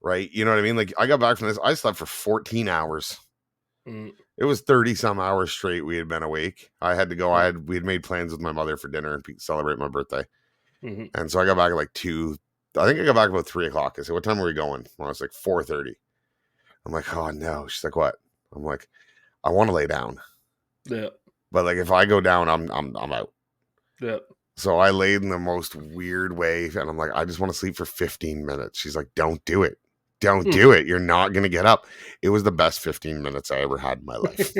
Right? You know what I mean? Like I got back from this, I slept for 14 hours. It was 30 some hours straight we had been awake. I had to go. We had made plans with my mother for dinner and celebrate my birthday. And so I got back at like 2. I think I got back about 3:00. I said, "What time are we going?" Well, it's like 4:30. I'm like, "Oh no." She's like, "What?" I'm like, "I want to lay down." Yeah. But like if I go down, I'm out. Yeah. So I laid in the most weird way, and I'm like, "I just want to sleep for 15 minutes." She's like, "Don't do it. Don't do it. You're not gonna get up." It was the best 15 minutes I ever had in my life.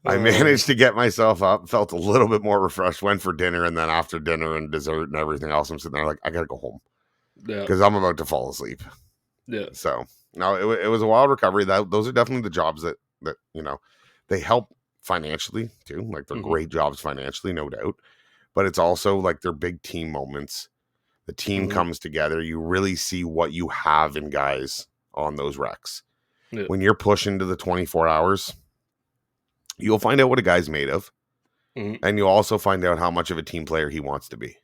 I managed to get myself up, felt a little bit more refreshed, went for dinner, and then after dinner and dessert and everything else, I'm sitting there like, I gotta go home because I'm about to fall asleep. Yeah. So no, it was a wild recovery. Those are definitely the jobs that they help financially too. Like they're great jobs financially, no doubt. But it's also like they're big team moments. The team comes together. You really see what you have in guys on those recs. Yeah. When you're pushing to the 24 hours, you'll find out what a guy's made of. And you'll also find out how much of a team player he wants to be.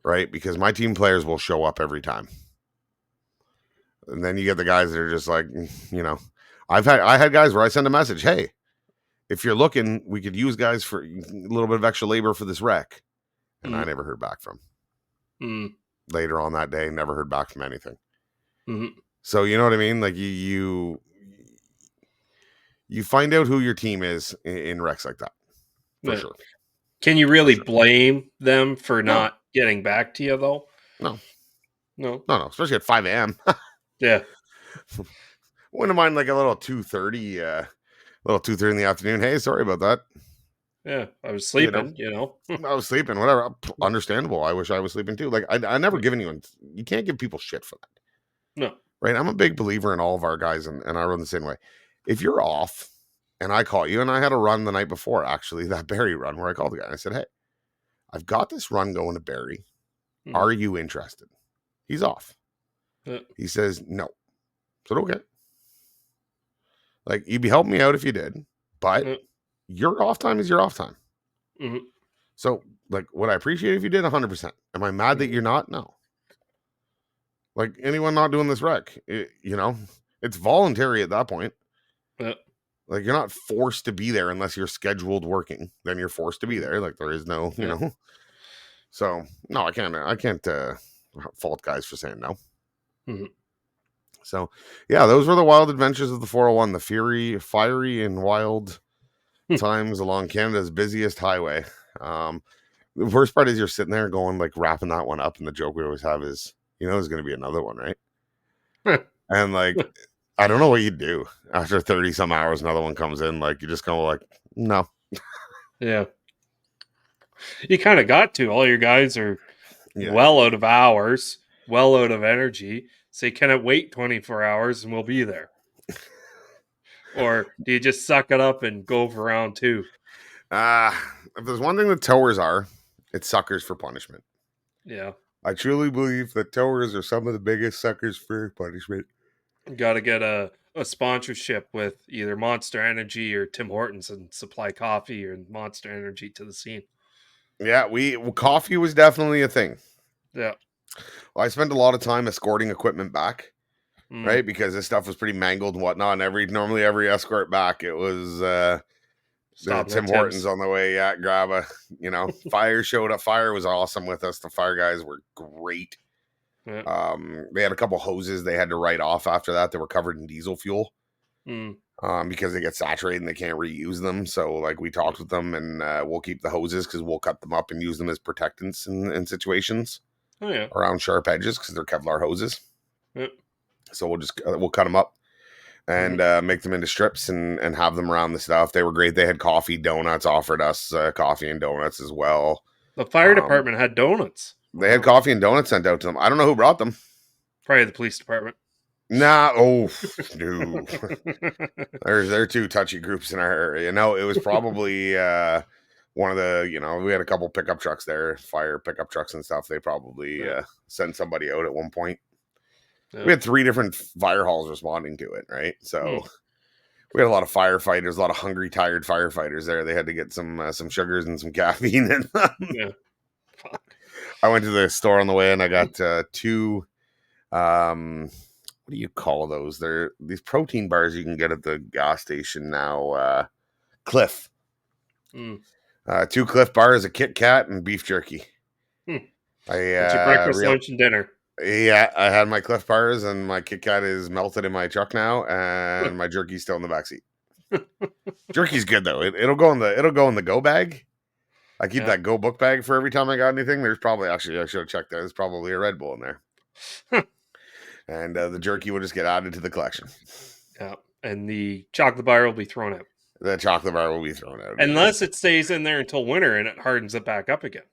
Right? Because my team players will show up every time. And then you get the guys that are just like, I had guys where I send a message, "Hey, if you're looking, we could use guys for a little bit of extra labor for this rec." And I never heard back from. Later on that day, never heard back from anything. So you know what I mean? Like you find out who your team is in recs like that. For sure. Can you really blame them for not getting back to you though? No. Especially at 5 a.m. Yeah. Wouldn't mind like a little 2:30, in the afternoon. "Hey, sorry about that." Yeah, I was sleeping, I was sleeping, whatever. Understandable. I wish I was sleeping too. Like I never given you can't give people shit for that. No. Right? I'm a big believer in all of our guys, and I run the same way. If you're off and I call you, and I had a run the night before, actually, that Barrie run where I called the guy and I said, "Hey, I've got this run going to Barrie. Are you interested?" He's off. He says, "No." I said, "Okay. Like, you'd be helping me out if you did, but your off time is your off time." So, like, would I appreciate if you did? 100%. Am I mad that you're not? No. Like, anyone not doing this rec, it's voluntary at that point. Like, you're not forced to be there unless you're scheduled working. Then you're forced to be there. Like, there is no, So, no, I can't fault guys for saying no. So, yeah, those were the wild adventures of the 401, the fiery and wild times along Canada's busiest highway. The worst part is you're sitting there going, like, wrapping that one up, and the joke we always have is, there's going to be another one, right? And, like, I don't know what you do. After 30 some hours, another one comes in, like, you just go, like, no. Yeah. You kind of got to. All your guys are Yeah. well out of hours, well out of energy. So you cannot wait 24 hours and we'll be there. Or do you just suck it up and go for round 2? If there's one thing that towers are, it's suckers for punishment. Yeah. I truly believe that towers are some of the biggest suckers for punishment. You got to get a sponsorship with either Monster Energy or Tim Hortons and supply coffee or Monster Energy to the scene. Yeah, coffee was definitely a thing. Yeah. Well, I spent a lot of time escorting equipment back, right? Because this stuff was pretty mangled and whatnot. And normally every escort back, it was Tim Hortons on the way. Yeah, grab a, fire showed up. Fire was awesome with us. The fire guys were great. Yeah. They had a couple hoses they had to write off after that. They were covered in diesel fuel. Because they get saturated and they can't reuse them. So, like, we talked with them, and we'll keep the hoses because we'll cut them up and use them as protectants in situations around sharp edges because they're Kevlar hoses. Yep. So we'll cut them up and make them into strips and have them around the stuff. They were great. They had coffee, donuts, offered us coffee and donuts as well. The fire department had donuts. They had coffee and donuts sent out to them. I don't know who brought them. Probably the police department. Nah, no. There are two touchy groups in our area. No, it was probably one of the, we had a couple pickup trucks there, fire pickup trucks and stuff. They probably sent somebody out at one point. Yeah. We had 3 different fire halls responding to it, right? So we had a lot of firefighters, a lot of hungry, tired firefighters there. They had to get some sugars and some caffeine in them. Yeah. Fuck. I went to the store on the way and I got 2 what do you call those? They're these protein bars you can get at the gas station now. Cliff. 2 Cliff bars, a Kit Kat, and beef jerky. That's your breakfast, lunch, and dinner. Yeah, I had my Cliff bars, and my Kit Kat is melted in my truck now, and my jerky's still in the backseat. Jerky's good though. It'll go in the go bag. I keep that go book bag for every time I got anything. There's probably I should have checked that. There's probably a Red Bull in there. And the jerky will just get added to the collection. Yeah, and the chocolate bar will be thrown out. The chocolate bar will be thrown out. Unless it stays in there until winter and it hardens it back up again.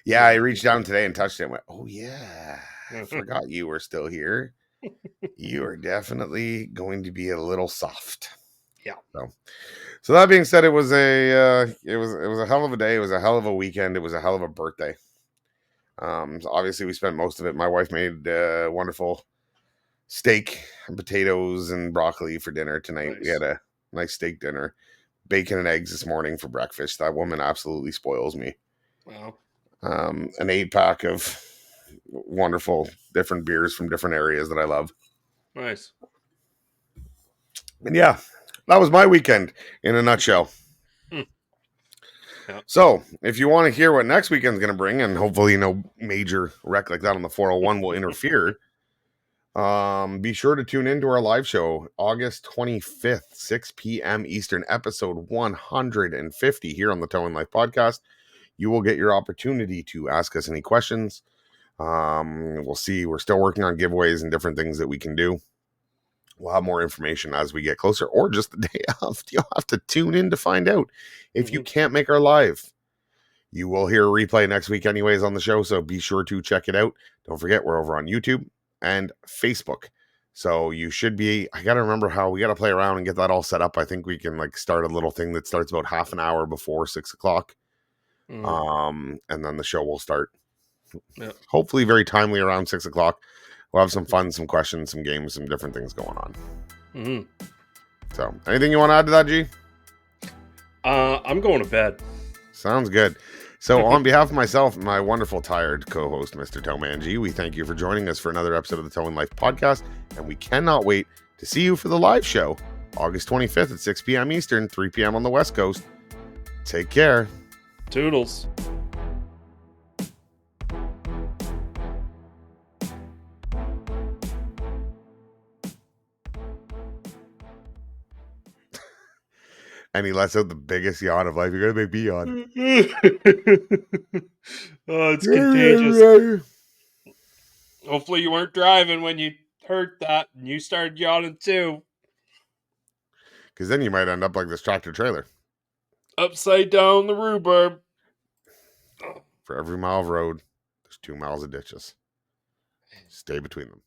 Yeah, I reached down today and touched it and went, oh yeah, I forgot you were still here. You are definitely going to be a little soft. Yeah. So that being said, it was a hell of a day. It was a hell of a weekend. It was a hell of a birthday. So obviously we spent most of it. My wife made wonderful steak and potatoes and broccoli for dinner tonight. Nice. We had a nice steak dinner, bacon and eggs this morning for breakfast. That woman absolutely spoils me. Wow. An 8-pack of wonderful different beers from different areas that I love. Nice. And yeah, that was my weekend in a nutshell. Yeah. So if you want to hear what next weekend's going to bring, and hopefully no major wreck like that on the 401 will interfere, be sure to tune into our live show August 25th, 6 p.m. Eastern, episode 150 here on the Towing Life podcast. You will get your opportunity to ask us any questions. We'll see. We're still working on giveaways and different things that we can do. We'll have more information as we get closer, or just the day of. You'll have to tune in to find out. If you can't make our live, you will hear a replay next week anyways on the show, so be sure to check it out. Don't forget, we're over on YouTube and Facebook. So you should be, I got to remember how we got to play around and get that all set up. I think we can start a little thing that starts about half an hour before 6 o'clock. And then the show will start. Yeah. Hopefully very timely around 6 o'clock. We'll have some fun, some questions, some games, some different things going on. So anything you want to add to that, G? I'm going to bed. Sounds good. So on behalf of myself and my wonderful tired co-host, Mr. Towman G, we thank you for joining us for another episode of the Towing Life podcast. And we cannot wait to see you for the live show, August 25th at 6 p.m. Eastern, 3 p.m. on the West Coast. Take care. Toodles. And he lets out the biggest yawn of life. You're gonna make me yawn. Oh, it's contagious. Hopefully you weren't driving when you heard that and you started yawning too. Because then you might end up like this tractor trailer. Upside down the rhubarb. For every mile of road, there's 2 miles of ditches. Stay between them.